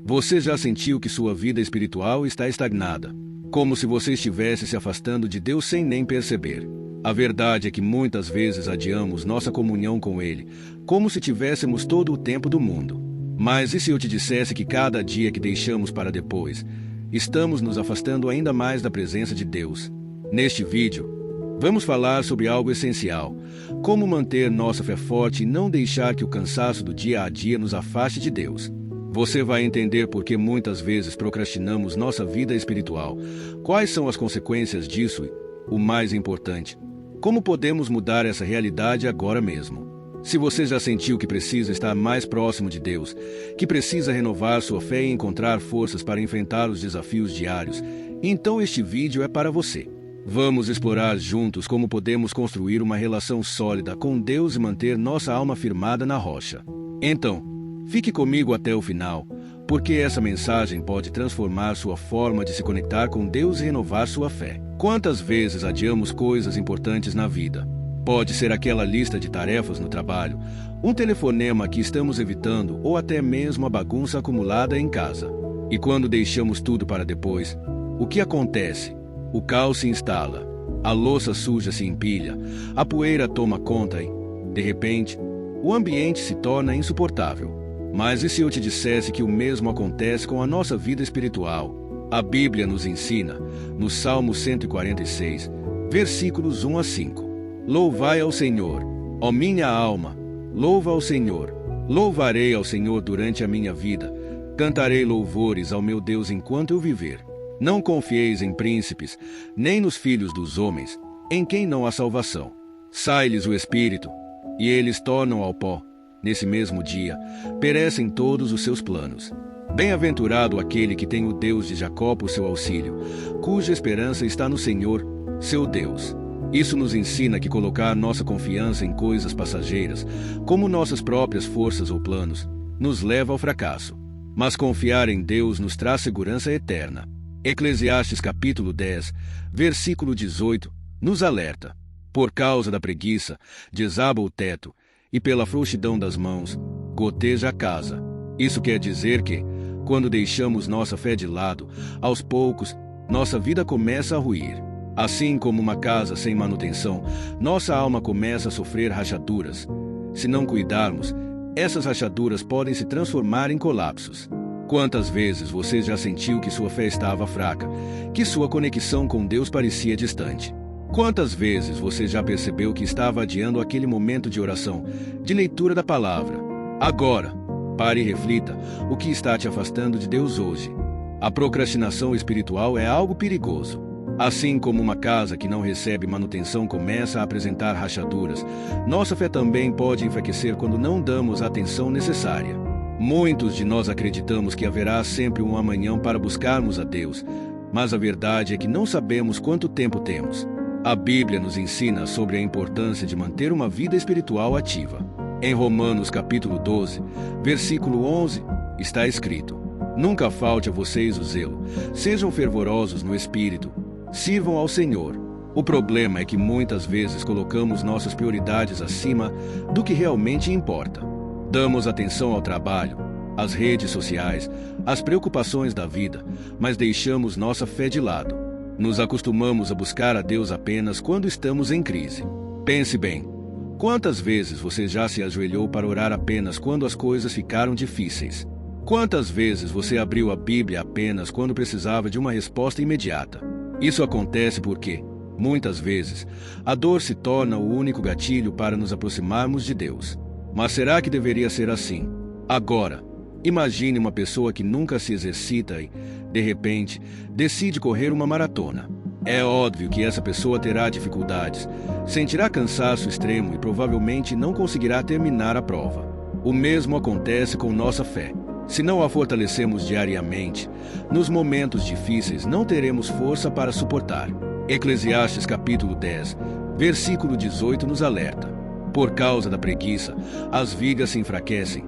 Você já sentiu que sua vida espiritual está estagnada? Como se você estivesse se afastando de Deus sem nem perceber. A verdade é que muitas vezes adiamos nossa comunhão com Ele, como se tivéssemos todo o tempo do mundo. Mas e se eu te dissesse que cada dia que deixamos para depois, estamos nos afastando ainda mais da presença de Deus? Neste vídeo, vamos falar sobre algo essencial: como manter nossa fé forte e não deixar que o cansaço do dia a dia nos afaste de Deus. Você vai entender por que muitas vezes procrastinamos nossa vida espiritual, quais são as consequências disso e, o mais importante, como podemos mudar essa realidade agora mesmo. Se você já sentiu que precisa estar mais próximo de Deus, que precisa renovar sua fé e encontrar forças para enfrentar os desafios diários, então este vídeo é para você. Vamos explorar juntos como podemos construir uma relação sólida com Deus e manter nossa alma firmada na rocha. Então, fique comigo até o final, porque essa mensagem pode transformar sua forma de se conectar com Deus e renovar sua fé. Quantas vezes adiamos coisas importantes na vida? Pode ser aquela lista de tarefas no trabalho, um telefonema que estamos evitando ou até mesmo a bagunça acumulada em casa. E quando deixamos tudo para depois, o que acontece? O caos se instala, a louça suja se empilha, a poeira toma conta e, de repente, o ambiente se torna insuportável. Mas e se eu te dissesse que o mesmo acontece com a nossa vida espiritual? A Bíblia nos ensina, no Salmo 146, versículos 1 a 5. Louvai ao Senhor, ó minha alma, louva ao Senhor. Louvarei ao Senhor durante a minha vida, cantarei louvores ao meu Deus enquanto eu viver. Não confieis em príncipes, nem nos filhos dos homens, em quem não há salvação. Sai-lhes o espírito, e eles tornam ao pó. Nesse mesmo dia, perecem todos os seus planos. Bem-aventurado aquele que tem o Deus de Jacó por seu auxílio, cuja esperança está no Senhor, seu Deus. Isso nos ensina que colocar nossa confiança em coisas passageiras, como nossas próprias forças ou planos, nos leva ao fracasso. Mas confiar em Deus nos traz segurança eterna. Eclesiastes capítulo 10, versículo 18, nos alerta: por causa da preguiça, desaba o teto, e pela frouxidão das mãos, goteja a casa. Isso quer dizer que, quando deixamos nossa fé de lado, aos poucos, nossa vida começa a ruir. Assim como uma casa sem manutenção, nossa alma começa a sofrer rachaduras. Se não cuidarmos, essas rachaduras podem se transformar em colapsos. Quantas vezes você já sentiu que sua fé estava fraca, que sua conexão com Deus parecia distante? Quantas vezes você já percebeu que estava adiando aquele momento de oração, de leitura da palavra? Agora, pare e reflita o que está te afastando de Deus hoje. A procrastinação espiritual é algo perigoso. Assim como uma casa que não recebe manutenção começa a apresentar rachaduras, nossa fé também pode enfraquecer quando não damos a atenção necessária. Muitos de nós acreditamos que haverá sempre um amanhã para buscarmos a Deus, mas a verdade é que não sabemos quanto tempo temos. A Bíblia nos ensina sobre a importância de manter uma vida espiritual ativa. Em Romanos capítulo 12, versículo 11, está escrito: nunca falte a vocês o zelo, sejam fervorosos no espírito, sirvam ao Senhor. O problema é que muitas vezes colocamos nossas prioridades acima do que realmente importa. Damos atenção ao trabalho, às redes sociais, às preocupações da vida, mas deixamos nossa fé de lado. Nos acostumamos a buscar a Deus apenas quando estamos em crise. Pense bem, quantas vezes você já se ajoelhou para orar apenas quando as coisas ficaram difíceis? Quantas vezes você abriu a Bíblia apenas quando precisava de uma resposta imediata? Isso acontece porque, muitas vezes, a dor se torna o único gatilho para nos aproximarmos de Deus. Mas será que deveria ser assim? Agora, imagine uma pessoa que nunca se exercita e, de repente, decide correr uma maratona. É óbvio que essa pessoa terá dificuldades, sentirá cansaço extremo e provavelmente não conseguirá terminar a prova. O mesmo acontece com nossa fé. Se não a fortalecemos diariamente, nos momentos difíceis não teremos força para suportar. Eclesiastes capítulo 10, versículo 18 nos alerta: por causa da preguiça, as vigas se enfraquecem.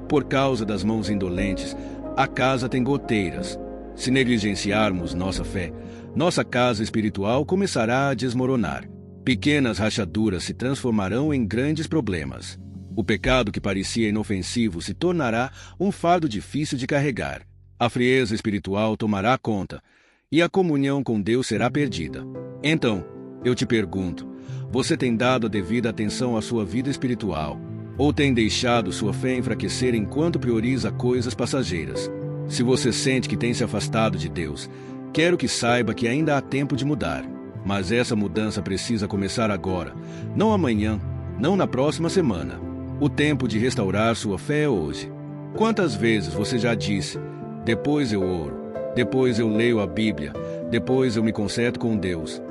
Por causa das mãos indolentes, a casa tem goteiras. Se negligenciarmos nossa fé, nossa casa espiritual começará a desmoronar. Pequenas rachaduras se transformarão em grandes problemas. O pecado que parecia inofensivo se tornará um fardo difícil de carregar. A frieza espiritual tomará conta, e a comunhão com Deus será perdida. Então, eu te pergunto, você tem dado a devida atenção à sua vida espiritual? Ou tem deixado sua fé enfraquecer enquanto prioriza coisas passageiras? Se você sente que tem se afastado de Deus, quero que saiba que ainda há tempo de mudar. Mas essa mudança precisa começar agora, não amanhã, não na próxima semana. O tempo de restaurar sua fé é hoje. Quantas vezes você já disse, depois eu oro, depois eu leio a Bíblia, depois eu me conserto com Deus?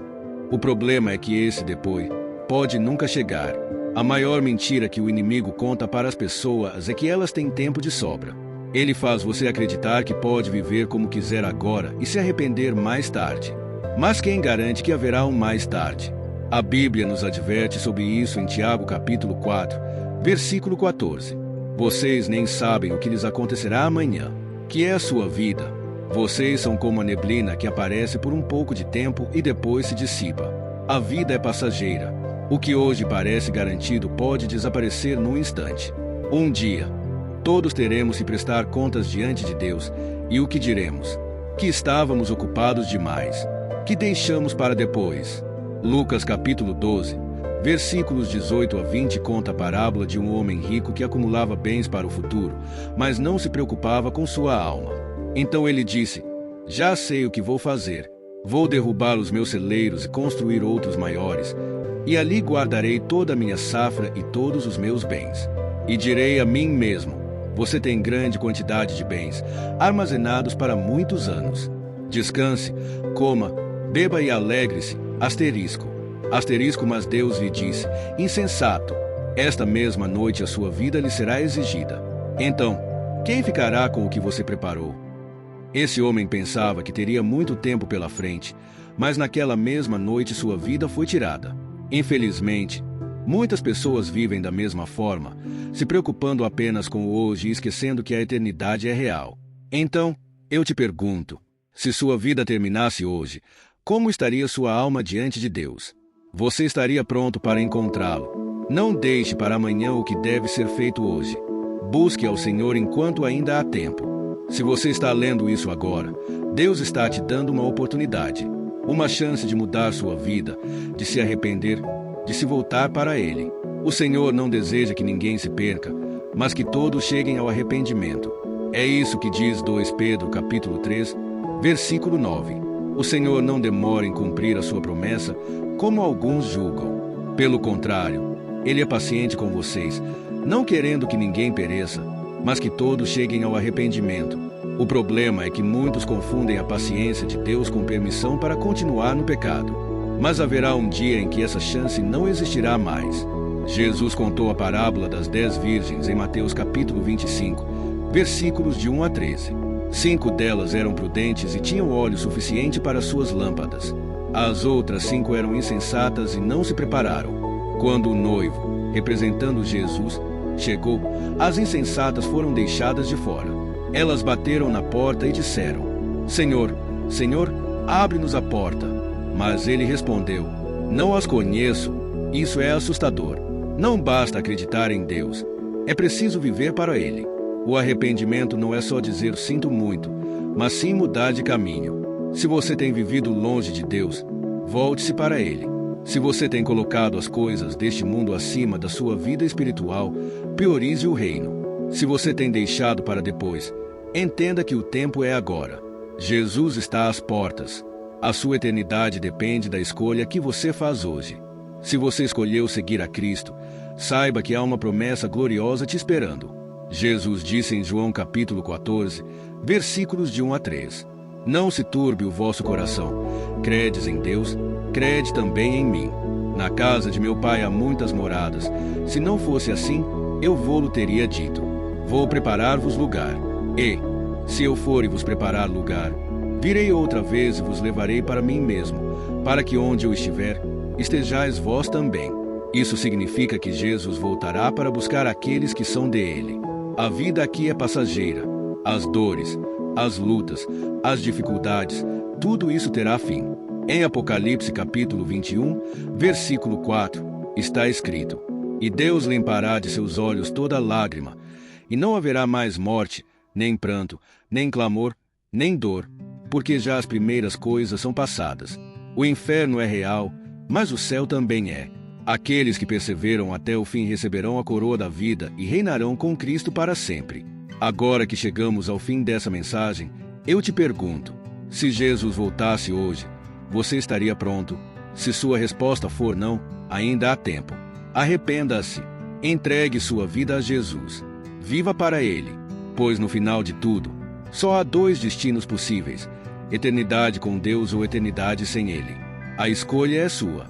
O problema é que esse depois pode nunca chegar. A maior mentira que o inimigo conta para as pessoas é que elas têm tempo de sobra. Ele faz você acreditar que pode viver como quiser agora e se arrepender mais tarde. Mas quem garante que haverá um mais tarde? A Bíblia nos adverte sobre isso em Tiago capítulo 4, versículo 14. Vocês nem sabem o que lhes acontecerá amanhã, que é a sua vida. Vocês são como a neblina que aparece por um pouco de tempo e depois se dissipa. A vida é passageira. O que hoje parece garantido pode desaparecer num instante. Um dia, todos teremos que prestar contas diante de Deus, e o que diremos? Que estávamos ocupados demais, que deixamos para depois. Lucas capítulo 12, versículos 18 a 20 conta a parábola de um homem rico que acumulava bens para o futuro, mas não se preocupava com sua alma. Então ele disse, já sei o que vou fazer. Vou derrubar os meus celeiros e construir outros maiores, e ali guardarei toda a minha safra e todos os meus bens. E direi a mim mesmo, você tem grande quantidade de bens, armazenados para muitos anos. Descanse, coma, beba e alegre-se, asterisco. Asterisco, mas Deus lhe disse, insensato, esta mesma noite a sua vida lhe será exigida. Então, quem ficará com o que você preparou? Esse homem pensava que teria muito tempo pela frente, mas naquela mesma noite sua vida foi tirada. Infelizmente, muitas pessoas vivem da mesma forma, se preocupando apenas com o hoje e esquecendo que a eternidade é real. Então, eu te pergunto, se sua vida terminasse hoje, como estaria sua alma diante de Deus? Você estaria pronto para encontrá-lo? Não deixe para amanhã o que deve ser feito hoje. Busque ao Senhor enquanto ainda há tempo. Se você está lendo isso agora, Deus está te dando uma oportunidade, uma chance de mudar sua vida, de se arrepender, de se voltar para Ele. O Senhor não deseja que ninguém se perca, mas que todos cheguem ao arrependimento. É isso que diz 2 Pedro capítulo 3, versículo 9. O Senhor não demora em cumprir a sua promessa, como alguns julgam. Pelo contrário, Ele é paciente com vocês, não querendo que ninguém pereça, mas que todos cheguem ao arrependimento. O problema é que muitos confundem a paciência de Deus com permissão para continuar no pecado. Mas haverá um dia em que essa chance não existirá mais. Jesus contou a parábola das 10 virgens em Mateus capítulo 25, versículos de 1 a 13. 5 delas eram prudentes e tinham óleo suficiente para suas lâmpadas. As outras 5 eram insensatas e não se prepararam. Quando o noivo, representando Jesus, chegou, as insensatas foram deixadas de fora. Elas bateram na porta e disseram, Senhor, Senhor, abre-nos a porta. Mas ele respondeu, não as conheço. Isso é assustador. Não basta acreditar em Deus. É preciso viver para Ele. O arrependimento não é só dizer sinto muito, mas sim mudar de caminho. Se você tem vivido longe de Deus, volte-se para Ele. Se você tem colocado as coisas deste mundo acima da sua vida espiritual, priorize o reino. Se você tem deixado para depois, entenda que o tempo é agora. Jesus está às portas. A sua eternidade depende da escolha que você faz hoje. Se você escolheu seguir a Cristo, saiba que há uma promessa gloriosa te esperando. Jesus disse em João capítulo 14, versículos de 1 a 3. Não se turbe o vosso coração. Credes em Deus, crede também em mim. Na casa de meu pai há muitas moradas. Se não fosse assim, eu vou-lo teria dito. Vou preparar-vos lugar. E, se eu for e vos preparar lugar, virei outra vez e vos levarei para mim mesmo, para que onde eu estiver, estejais vós também. Isso significa que Jesus voltará para buscar aqueles que são dele. A vida aqui é passageira. As dores, as lutas, as dificuldades, tudo isso terá fim. Em Apocalipse capítulo 21, versículo 4, está escrito, e Deus limpará de seus olhos toda lágrima, e não haverá mais morte, nem pranto, nem clamor, nem dor, porque já as primeiras coisas são passadas. O inferno é real, mas o céu também é. Aqueles que perseveram até o fim receberão a coroa da vida e reinarão com Cristo para sempre. Agora que chegamos ao fim dessa mensagem, eu te pergunto: se Jesus voltasse hoje, você estaria pronto? Se sua resposta for não, ainda há tempo. Arrependa-se. Entregue sua vida a Jesus. Viva para Ele, pois no final de tudo, só há dois destinos possíveis: eternidade com Deus ou eternidade sem Ele. A escolha é sua.